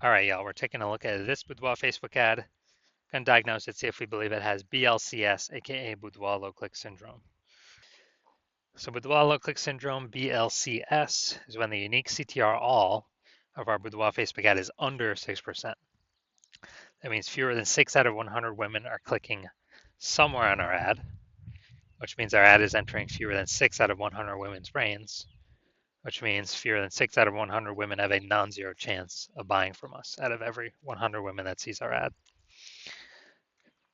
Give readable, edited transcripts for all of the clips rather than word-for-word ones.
All right, y'all, we're taking a look at this Boudoir Facebook ad. Gonna diagnose it, see if we believe it has BLCS, aka Boudoir low click syndrome. So Boudoir low click syndrome, BLCS, is when the unique CTR all of our Boudoir Facebook ad is under 6%. That means fewer than 6 out of 100 women are clicking somewhere on our ad, which means our ad is entering fewer than 6 out of 100 women's brains, which means fewer than 6 out of 100 women have a non-zero chance of buying from us out of every 100 women that sees our ad.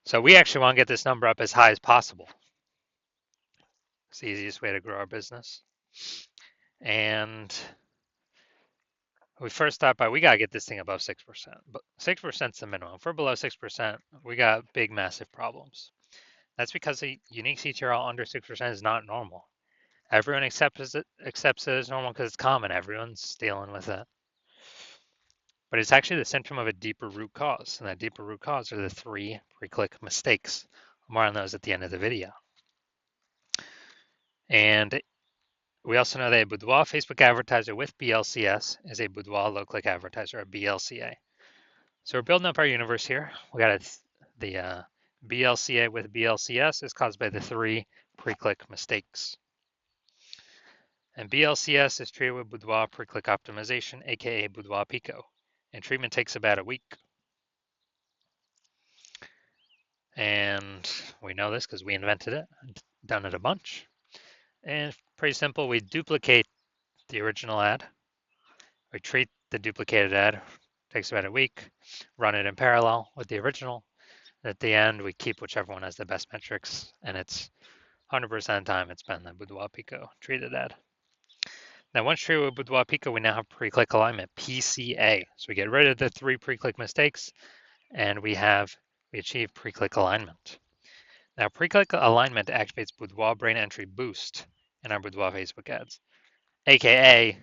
So we actually want to get this number up as high as possible. It's the easiest way to grow our business. And we first thought by we got to get this thing above 6%. But 6% is the minimum. If we're below 6%, we got big, massive problems. That's because the unique CTRL under 6% is not normal. Everyone accepts it as normal because it's common. Everyone's dealing with it. But it's actually the symptom of a deeper root cause. And that deeper root cause are the 3 pre-click mistakes. More on those at the end of the video. And we also know that a Boudoir Facebook advertiser with BLCS is a Boudoir low-click advertiser, a BLCA. So we're building up our universe here. We got the BLCA with BLCS is caused by the 3 pre-click mistakes. And BLCS is treated with Boudoir pre-click optimization, aka Boudoir Pico. And treatment takes about a week. And we know this because we invented it, done it a bunch. And pretty simple, we duplicate the original ad. We treat the duplicated ad, takes about a week, run it in parallel with the original. At the end, we keep whichever one has the best metrics, and it's 100% of the time it's been the Boudoir Pico treated ad. Now, once treated with Boudoir Pico, we now have pre-click alignment, PCA. So we get rid of the 3 pre-click mistakes, and we achieve pre-click alignment. Now, pre-click alignment activates Boudoir brain entry boost in our Boudoir Facebook ads, aka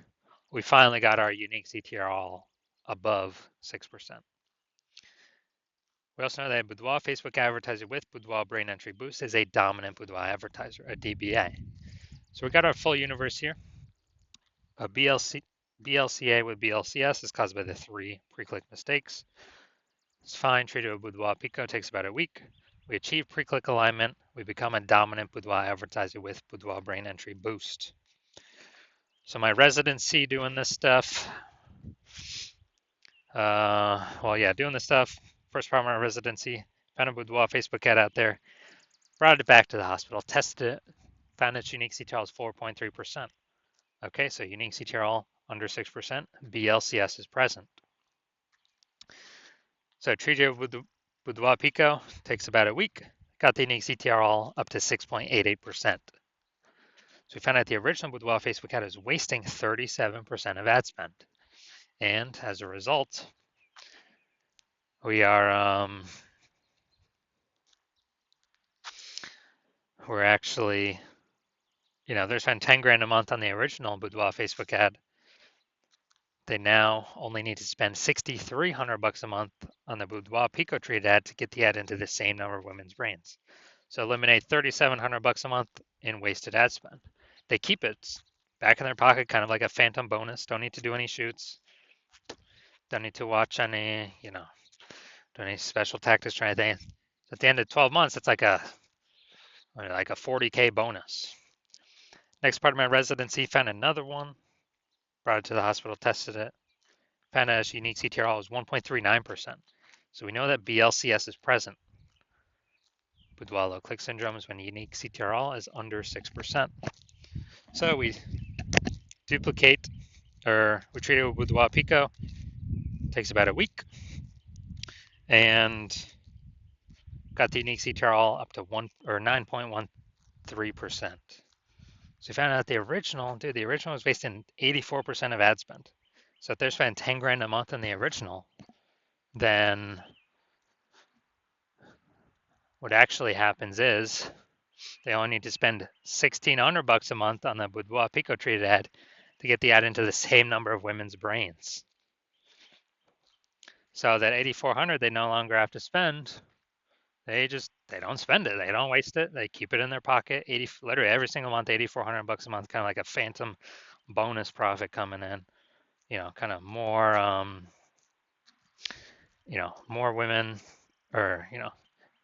we finally got our unique CTR all above 6%. We also know that Boudoir Facebook advertiser with Boudoir brain entry boost is a dominant Boudoir advertiser, a DBA. So we got our full universe here. A BLCA with BLCS is caused by the 3 pre-click mistakes. It's fine, treated with Boudoir Pico takes about a week. We achieve pre-click alignment. We become a dominant Boudoir advertiser with Boudoir brain entry boost. So my residency doing this stuff. Doing this stuff. First part of my residency, found a Boudoir Facebook ad out there, brought it back to the hospital, tested it, found its unique CTRL is 4.3%. Okay, so unique CTRL under 6%, BLCS is present. So treated with the Boudoir Pico takes about a week, got the unique CTRL up to 6.88%. So we found out the original Boudoir Facebook ad is wasting 37% of ad spend. And as a result, we're actually, they're spending 10 grand a month on the original Boudoir Facebook ad. They now only need to spend $6,300 a month on the Boudoir Pico treated ad to get the ad into the same number of women's brains. So eliminate $3,700 a month in wasted ad spend. They keep it back in their pocket, kind of like a phantom bonus. Don't need to do any shoots. Don't need to watch any, do any special tactics or anything. At the end of 12 months, it's like a 40K bonus. Next part of my residency, found another one, brought it to the hospital, tested it. Found out its unique CTRL is 1.39%. So we know that BLCS is present. Boudoir low click syndrome is when unique CTRL is under 6%. So we duplicate, or we treat it with Boudoir Pico. Takes about a week. And got the unique CTRL up to 9.13%. So we found out the original was based in 84% of ad spend. So if they're spending 10 grand a month on the original, then what actually happens is they only need to spend $1,600 a month on the Boudoir Pico treated ad to get the ad into the same number of women's brains. So that $8,400 they no longer have to spend. They don't spend it. They don't waste it. They keep it in their pocket. Literally every single month, $8,400 a month, kind of like a phantom bonus profit coming in. Kind of more more women, or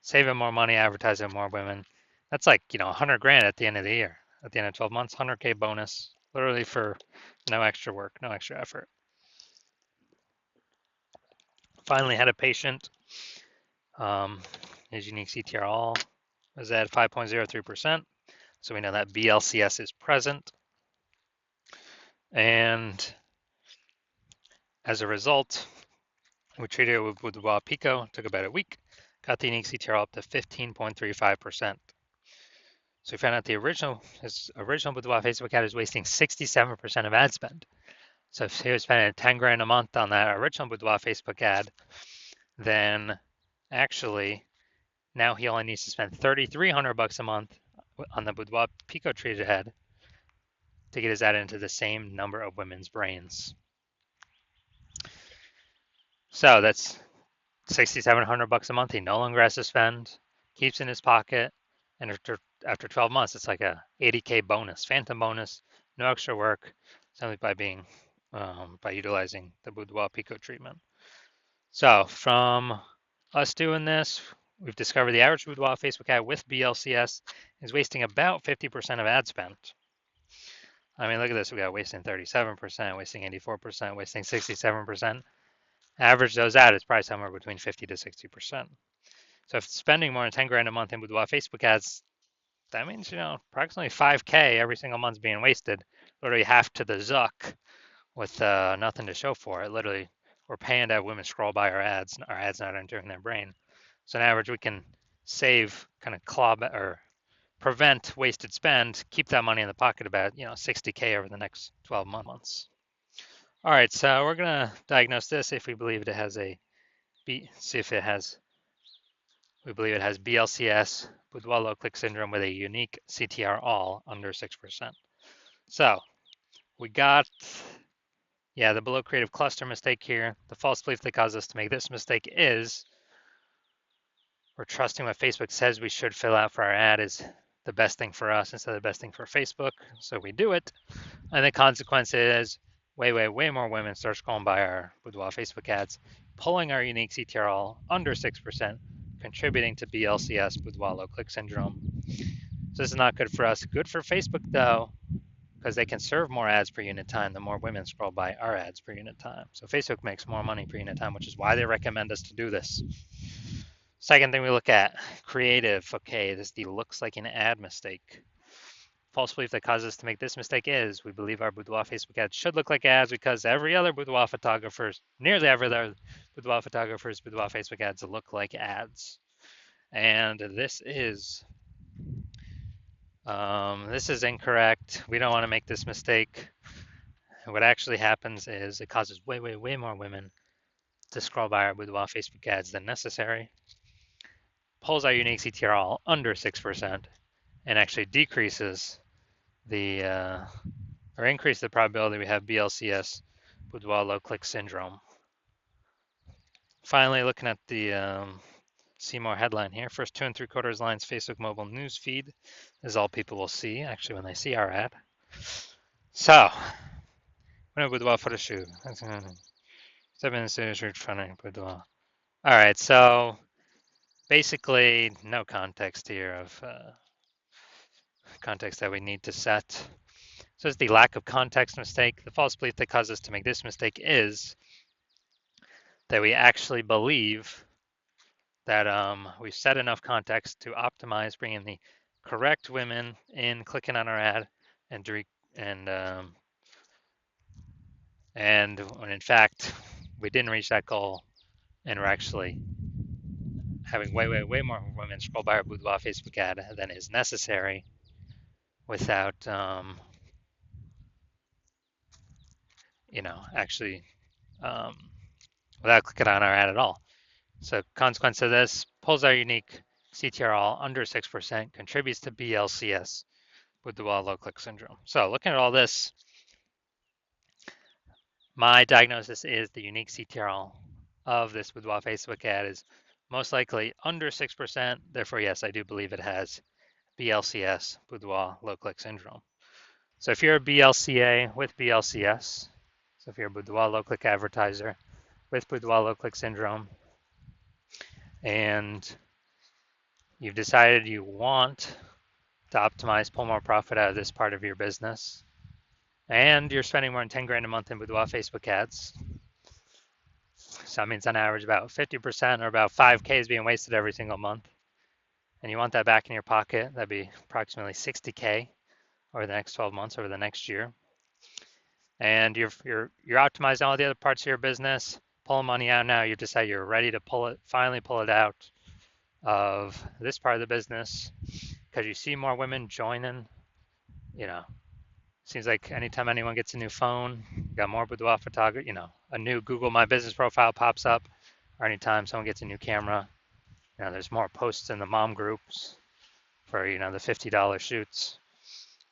saving more money, advertising more women. That's like 100 grand at the end of the year, at the end of 12 months, 100K bonus, literally for no extra work, no extra effort. Finally had a patient. His unique CTR all is at 5.03%. So we know that BLCS is present. And as a result, we treated it with Boudoir Pico, took about a week, got the unique CTR up to 15.35%. So we found out his original Boudoir Facebook ad is wasting 67% of ad spend. So if he was spending 10 grand a month on that original Boudoir Facebook ad, then actually now he only needs to spend 3,300 bucks a month on the Boudoir Pico treated ad to get his ad into the same number of women's brains. So that's 6,700 bucks a month. He no longer has to spend, keeps in his pocket, and after 12 months, it's like a 80K bonus, phantom bonus, no extra work, simply by utilizing the Boudoir Pico treatment. So from us doing this, we've discovered the average Boudoir Facebook ad with BLCS is wasting about 50% of ad spend. I mean, look at this. We got wasting 37%, wasting 84%, wasting 67%. Average those out is probably somewhere between 50 to 60%. So if spending more than 10 grand a month in Boudoir Facebook ads, that means, approximately 5K every single month's being wasted, literally half to the zuck with nothing to show for it. Literally, we're paying to have women scroll by our ads not entering their brain. So on average, we can save, kind of or prevent wasted spend, keep that money in the pocket about, 60K over the next 12 months. All right, so we're gonna diagnose this if we believe it has we believe it has BLCS, Boudoir low click syndrome with a unique CTR all under 6%. So we got, the below creative cluster mistake here. The false belief that caused us to make this mistake is we're trusting what Facebook says we should fill out for our ad is the best thing for us instead of the best thing for Facebook. So we do it. And the consequence is way more women start scrolling by our Boudoir Facebook ads, pulling our unique CTR all under 6%, contributing to BLCS, Boudoir low click syndrome. So this is not good for us. Good for Facebook though, because they can serve more ads per unit time the more women scroll by our ads per unit time. So Facebook makes more money per unit time, which is why they recommend us to do this. Second thing we look at, creative. Okay, this looks like an ad mistake. False belief that causes us to make this mistake is we believe our Boudoir Facebook ads should look like ads because nearly every other Boudoir photographer's Boudoir Facebook ads look like ads. And this is incorrect. We don't want to make this mistake. What actually happens is it causes way more women to scroll by our Boudoir Facebook ads than necessary, pulls our unique CTR all under 6%, and actually decreases or increase the probability we have BLCS, Boudoir low click syndrome. Finally, looking at the see more headline here. First 2 3/4 lines Facebook mobile news feed is all people will see actually when they see our ad. So, Boudoir photo shoot. 7 signature funding Boudoir. All right, so basically no context here of context that we need to set. So it's the lack of context mistake. The false belief that caused us to make this mistake is that we actually believe that we've set enough context to optimize bringing the correct women in, clicking on our ad, and when in fact we didn't reach that goal, and we're actually having way more women scroll by our Boudoir Facebook ad than is necessary without actually without clicking on our ad at all. So consequence of this, pulls our unique CTR all under 6%, contributes to BLCS, Boudoir low click syndrome. So looking at all this, my diagnosis is the unique CTR all of this Boudoir Facebook ad is most likely under 6%. Therefore, yes, I do believe it has BLCS, Boudoir low click syndrome. So if you're a BLCA with BLCS, so if you're a Boudoir low click advertiser with Boudoir low click syndrome, and you've decided you want to optimize, pull more profit out of this part of your business, and you're spending more than 10 grand a month in Boudoir Facebook ads. So that means on average about 50% or about 5K is being wasted every single month. And you want that back in your pocket. That'd be approximately 60K over the next 12 months, over the next year. And you're optimizing all the other parts of your business, pulling money out now. You decide you're ready to finally pull it out of this part of the business because you see more women joining. You know, seems like anytime anyone gets a new phone, you got more boudoir photography. You know, a new Google My Business profile pops up, or anytime someone gets a new camera, there's more posts in the mom groups for the $50 shoots.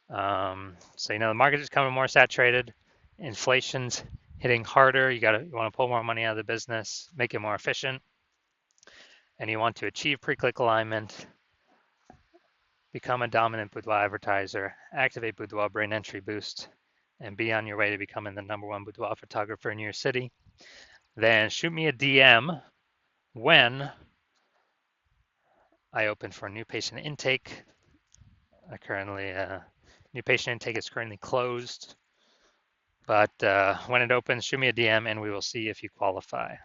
So the market is becoming more saturated. Inflation's hitting harder. You want to pull more money out of the business, make it more efficient, and you want to achieve pre-click alignment, become a dominant boudoir advertiser, activate Boudoir brain entry boost, and be on your way to becoming the #1 boudoir photographer in your city. Then shoot me a DM when I open for new patient intake. New patient intake is currently closed, but when it opens, shoot me a DM and we will see if you qualify.